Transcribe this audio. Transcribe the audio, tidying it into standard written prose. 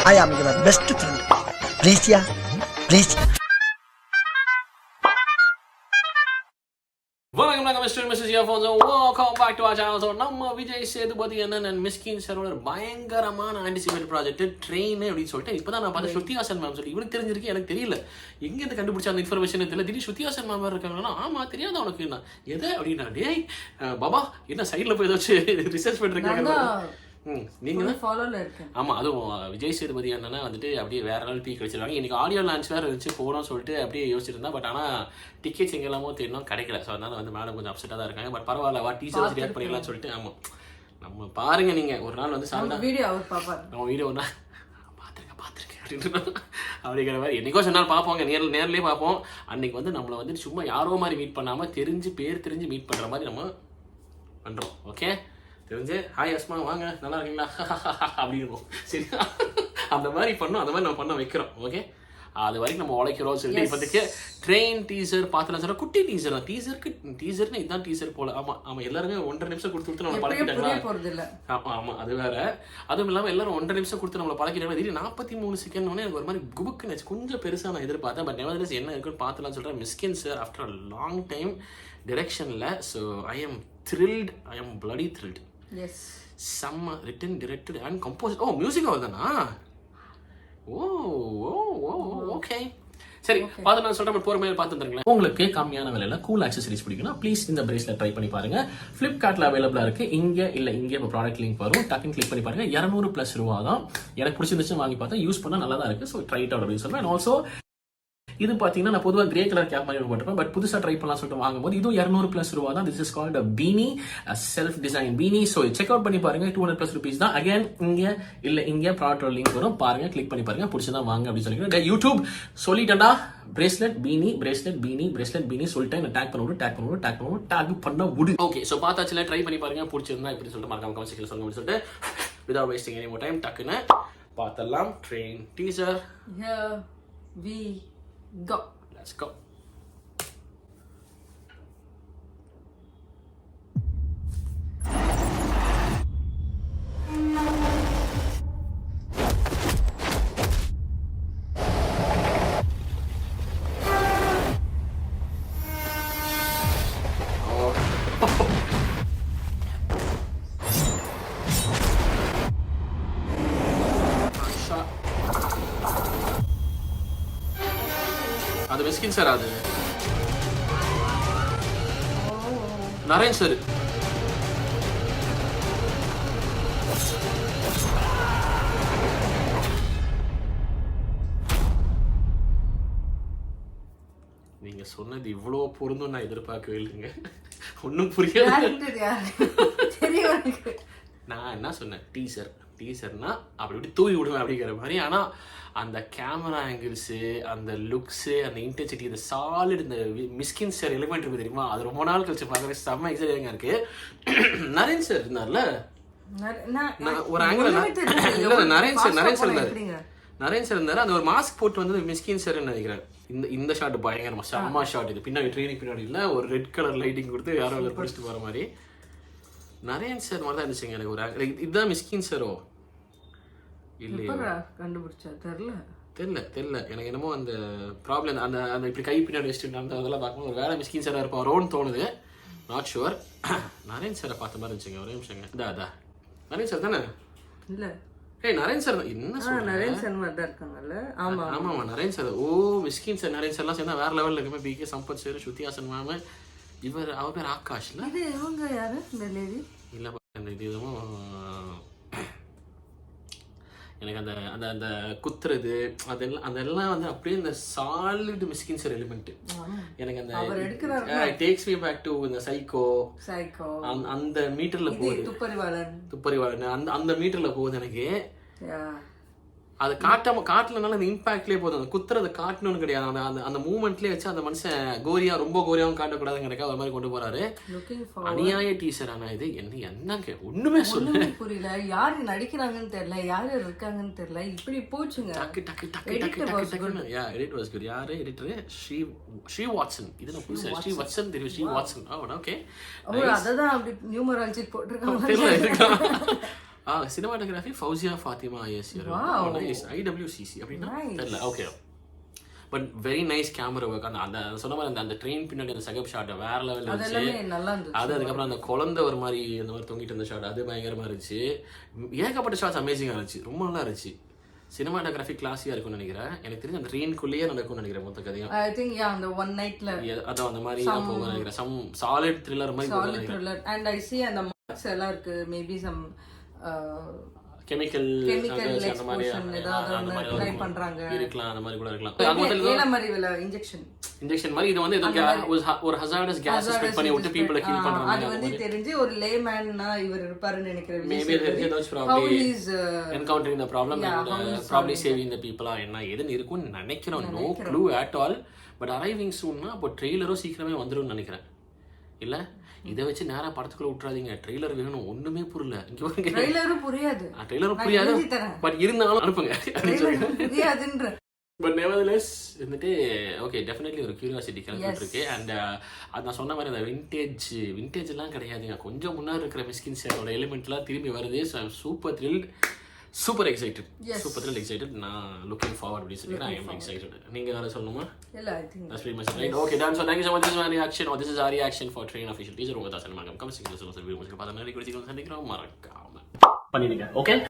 I am your best friend. Please, yeah. Please. வணக்கம் mister missus earphones welcome back to our channel. So நம்ம விஜய் சேதுபதி அண்ணன் மிஸ்கின் சரோட பயங்கரமான anticipate project train அப்படின்னு சொல்லிட்டு இப்போ தான் நான் பார்த்து ஸ்ருதிஹாசன் மேம் சொல்லி இவருக்கு தெரிஞ்சிருக்கு, எனக்கு தெரியல எங்கேருந்து கண்டுபிடிச்ச அந்த இன்ஃபர்மேஷன் தெரியல. திடீர்னு ஸ்ருதிஹாசன் மேம் இருக்காங்கன்னா ஆமாம் தெரியாத உனக்கு என்ன எது அப்படின்னா டேய் பாபா என்ன சைடில் போய் ஏதாச்சும் ரிசர்ச் பண்ணிருக்காங்க. நீங்க ஃபாலோல இருக்கேன். ஆமாம், அதுவும் விஜய் சேதுபதி அண்ணனா வந்துட்டு அப்படியே வேற நாள் பீக் வச்சிருக்காங்க. இன்னைக்கு ஆடியோ லான்ச் வேறு இருந்துச்சு போகணும்னு சொல்லிட்டு அப்படியே யோசிச்சிருந்தா. பட் ஆனால் டிக்கெட்ஸ் எங்கெல்லாமோ தேடணும் கிடைக்கல. ஸோ அதனால வந்து மேடம் கொஞ்சம் அப்செட்டாக தான் இருக்காங்க. பட் பரவாயில்ல, வா டீச்சர்ஸ் ரியாக்ட் பண்ணிக்கலாம்னு சொல்லிட்டு. ஆமாம், நம்ம பாருங்க நீங்கள் ஒரு நாள் வந்து சாப்பிட்டா வீடியோ அவர் பார்ப்பார். நம்ம வீடியோ ஒன்றா பார்த்துருக்கேன் அப்படின்ற அப்படிங்கிற மாதிரி என்னைக்கோ சொன்னால் பார்ப்போங்க, நேர்லேயே பார்ப்போம். அன்னைக்கு வந்து நம்மளை வந்து சும்மா யாரோ மாதிரி மீட் பண்ணாமல் பேர் தெரிஞ்சு மீட் பண்ணுற மாதிரி நம்ம பண்ணுறோம். ஓகே, தெரிஞ்சு ஹாய் அஸ்மா வாங்க நல்லா இருக்கீங்களா அப்படின்னு சரி அந்த மாதிரி பண்ணோம். அந்த மாதிரி நம்ம பண்ண வைக்கிறோம். ஓகே, அது வரைக்கும் நம்ம உழைக்கிறோம் சொல்லிட்டு இப்போதைக்கு ட்ரெயின் டீசர் பார்த்துலாம் சொல்ல குட்டி டீசர் தான். டீசர்னு இதுதான் டீசர் போல. ஆமாம் எல்லாருமே 1.5 நிமிஷம் கொடுத்து நம்மளை பழக்கிட்டாங்களா? ஆமாம் அது வேற. அதுவும் இல்லாமல் எல்லாரும் 1.5 நிமிஷம் கொடுத்து நம்மளை பழக்கிட்டாங்க. திடீர்னு 43 செகண்ட் எனக்கு ஒரு மாதிரி குபுக்குன்னு கொஞ்சம் பெருசாக நான் எதிர்பார்த்தேன். பட் நெவர்தலெஸ் என்ன இருக்குன்னு பார்த்துலாம் சொல்கிறேன். Mysskin sir after a long time டிரெக்ஷனில். So I am thrilled, I am bloody thrilled. Yes, செம்ம written directed and composed. Oh music வருதுண்ணா. ஓகே சரி, பார்த்து நான் சொல்கிறேன். போகிற மாதிரி பார்த்துருங்களேன். உங்களுக்கு கம்மியான விலையில் கூல் ஆக்சசரிஸ் பிடிக்குன்னா ப்ளீஸ் இந்த பிரேஸ்லெட் ட்ரை பண்ணி பாருங்க. ஃப்ளிப்கார்ட்டில் அவைலபிளாக இருக்குது. இங்கே இப்போ ப்ராடக்ட் லிங்க் வரும், டக்குன்னு கிளிக் பண்ணி பாருங்க. 200+ ரூபா தான். எனக்கு பிடிச்சிருந்துச்சு வாங்கி பார்த்தா யூஸ் பண்ணால் நல்லா தான் இருக்குது. ஸோ ட்ரை இட் அவுட் அப்படின்னு சொல்லுவேன். ஆல்சோ இது பார்த்தீங்கன்னா நான் பொதுவாக கிரே கலர் கேப் மாதிரி போட்டிருப்பேன். பட் புதுசாக ட்ரை பண்ணலாம் சொல்லிட்டு வாங்கும்போது இதுவும் 200+ ரூபா தான். This is called பீனி, self design பீனி. So check out பண்ணி பாருங்க. 200+ rupees தான். அகைன் இங்கே ப்ராடக்ட் லிங்க் வரும், பாருங்க, கிளிக் பண்ணி பாருங்க. பிடிச்சதான் வாங்க அப்படின்னு சொல்லிக்கிறேன். யூடியூப் சொல்லிட்டேன்டா, பிரேஸ்லெட் பீனி சொல்லிட்டேன். டேக் பண்ண விடு. ஓகே, ஸோ பார்த்தாச்சுல, ட்ரை பண்ணி பாருங்க. பிடிச்சிருந்தா இப்படி சொல்லிட்டு மறக்காம கமெண்ட் செக்ஷன்ல சொல்லுங்க அப்படின்னு சொல்லிட்டு without wasting any more time டக்குன்னு பார்த்தலாம் train teaser. Here we go. Let's go. அது மிஸ்கின் சார், அது நரேன் சார். நீங்க சொன்னது இவ்வளோ பொருந்தும் நான் எதிர்பார்க்கவே இல்லைங்க. ஒன்றும் புரியல. நான் என்ன சொன்னேன், டீசர்னா அப்படி தூவி விடுவேன் அப்படிங்கிற மாதிரி. ஆனால் அந்த கேமரா ஆங்கிள்ஸு, அந்த லுக்ஸு, அந்த இன்டென்சிட்டி, இந்த சாலிட், இந்த மிஸ்கின் சார் எலிமெண்ட் இருக்குது தெரியுமா, அது ரொம்ப நாள் கழிச்சு பார்க்கவே செம்ம எக்ஸைட்டிங்காக இருக்குது. நரேன் சார் இருந்தார்ல ஒரு ஆங்கிள். நரேன் சார் இருந்தார். அந்த ஒரு மாஸ்க் போட்டு வந்தது மிஸ்கின் சார்ன்னு நினைக்கிறேன். இந்த ஷாட் பயங்கரமா செம்ம ஷாட். இது பின்னாடி ட்ரெயினிங் பின்னாடி இல்லை, ஒரு ரெட் கலர் லைட்டிங் கொடுத்து யாரோ அதில் பிடிச்சிட்டு போகிற மாதிரி நரேன் சார் மாதிரி தான் இருந்துச்சுங்க. எனக்கு ஒரு இதுதான் மிஸ்கின் சாரோ இல்லையா கண்டுபிடிச்சா தெரியல. எனக்கு என்னமோ அந்த ப்ராப்ளம், அந்த அந்த இப்படி கை பின்னாடி வச்சுட்டு அந்த அதெல்லாம் பார்க்கும்போது ஒரு வேலை மிஸ்கின் சாராக இருப்பாரோன்னு தோணுது. Not sure. நரேன் சாரை பார்த்த மாதிரி இருந்துச்சுங்க. ஒரே நிமிஷங்க. இதா நரேன் சார் தானே? இல்லை, நரேன் சார் என்ன சொல்றேன், நரேன் சார் மாதிரி தான் இருக்காங்கல்ல. ஆமாம் நரேன் சார். ஓ மிஸ்கின் சார் நரேன் சார்லாம் சேர்ந்தா வேற லெவலில் இருக்குமே. PK Sampath sir, Shruti Haasan ma'am, அவர் பேர் ஆகாஷ்ல. இது இவங்க யாரு இந்த லேடி? இல்லை அந்த இது எதுவும் எனக்கு அந்த அந்த அந்த குத்துறது அதெல்லாம் வந்து அப்படியே இந்த சாலிட் மிஸ்கின் சார் எலிமெண்ட். எனக்கு அந்த டேக்ஸ் மீ பேக் டு இந்த சைக்கோ அந்த மீட்டர்ல போகுது. துப்பறிவாளன் அந்த மீட்டர்ல போகுது. எனக்கு அது காட்டலனால அந்த இம்பாக்ட்லேயே போதும். அந்த குத்துறது காட்டணும்னு கிடையாது. அந்த அந்த மூமெண்ட்லேயே வச்சு அந்த மனுஷன் ரொம்ப கோரியாவும் காட்டக்கூடாதுங்கிறக்க அது மாதிரி கொண்டு போறாரு. அநியாய டீசர். ஆனா இது என்னங்க ஒண்ணுமே சொல்ல புரியல. யாரு நடிக்கிறாங்கன்னு தெரியல, யாரு இருக்காங்கன்னு தெரியல. இப்படி போச்சுங்க. Edit was good. யாரு எடிட்டர்? ஸ்ரீ வாட்சன். இது நான் புதுசா ஸ்ரீ வாட்சன் தெரியும். ஸ்ரீ வாட்சன். ஓகே, அததான் அப்படி நியூமராலஜி போட்டிருக்காங்க. Cinematography Fowzia Fathima ISR. Nice. IWCC அப்படின்னா தெரியல. Okay. But very nice camera work. அந்த சொன்ன மாதிரி அந்த ட்ரெயின் பின்னாடி அந்த செகப் ஷாட் வேற லெவல் இருந்துச்சு. அது அதுக்கப்புறம் அந்த குழந்தை ஒரு மாதிரி அந்த மாதிரி தொங்கிட்டு இருந்த ஷாட் அது பயங்கரமா இருந்துச்சு. ஏகப்பட்ட ஷாட்ஸ் அமேசிங்கா இருந்துச்சு. ரொம்ப நல்லா இருந்துச்சு. சினிமாட்டோகிராஃபி கிளாஸியா இருக்கும்னு நினைக்கிறேன். எனக்கு தெரிஞ்சு அந்த ட்ரெயின்குள்ளேயே நடக்கும்னு நினைக்கிறேன் மொத்த கதையும். I think அந்த one nightல அதான் அந்த மாதிரி தான் போகும் நினைக்கிறேன். சம் சாலிட் த்ரில்லர் மாதிரி போகும் நினைக்கிறேன். and I see அந்த மார்க்ஸ் எல்லாம் இருக்கு. மேபி some கெமிக்கல் அந்த மாதிரி ஏதாவது ட்ரை பண்றாங்க இருக்கலாம். அந்த மாதிரி கூட இருக்கலாம். ஏல மாதிரி வில இன்ஜெக்ஷன் மாதிரி இது வந்து ஒரு ஹசார்டஸ் கேஸ் ஸ்ப்ரெட் பண்ணி விட்டு பீப்பிள கில் பண்றாங்க. அது வந்து தெரிஞ்சு ஒரு லேமேன்னா இவர் இருப்பாருன்னு நினைக்கிறேன். Maybe there's probably encountering the problem and probably saving the people என்ன ஏதுன்னு இருக்கும்னு நினைக்கிறேன். No clue at all. But arriving சூன்னா அப்போ ட்ரெய்லரும் சீக்கிரமே வந்துரும்னு நினைக்கிறேன். இல்ல இதை வச்சு நேரா படத்துக்குள்ள விட்டுறாதீங்க. ட்ரெய்லர் வேணும். ஒண்ணுமே புரியல. இங்க ட்ரெய்லரும் புரியாது. பட் இருந்தாலும் அனுப்புங்க. புரியாதுன்ற பட் நெவர்தலெஸ் வந்துட்டு ஓகே டெஃபினெட்லி ஒரு கியூரியாசிட்டி கிளம்பிட்டு இருக்கு. அண்ட் அது நான் சொன்ன மாதிரி அந்த விண்டேஜ் எல்லாம் கிடையாதுங்க. கொஞ்சம் முன்னாடி இருக்கிற மிஸ்கின் சேரோட எலிமெண்ட்லாம் திரும்பி வருது. So I'm super thrilled, super excited. நான் லுக்கிங் ஃபார்வர்ட் அப்படின்னு சொல்லி ஐ எம் எக்ஸைட்டட். நீங்க வேற சொல்லணுமா? இல்ல I think that's pretty much right. Okay done. So thank you so much. This is my reaction, or this is our reaction for Train official teaser. உங்க தாசன் மகம் comment செக்ஷன்ல சொல்லுங்க. வீடியோ முடிச்சு பார்த்தா நிறைய குறிச்சிகள் சந்திக்கிறோம். மறக்காம பண்ணிடுங்க. ஓகே.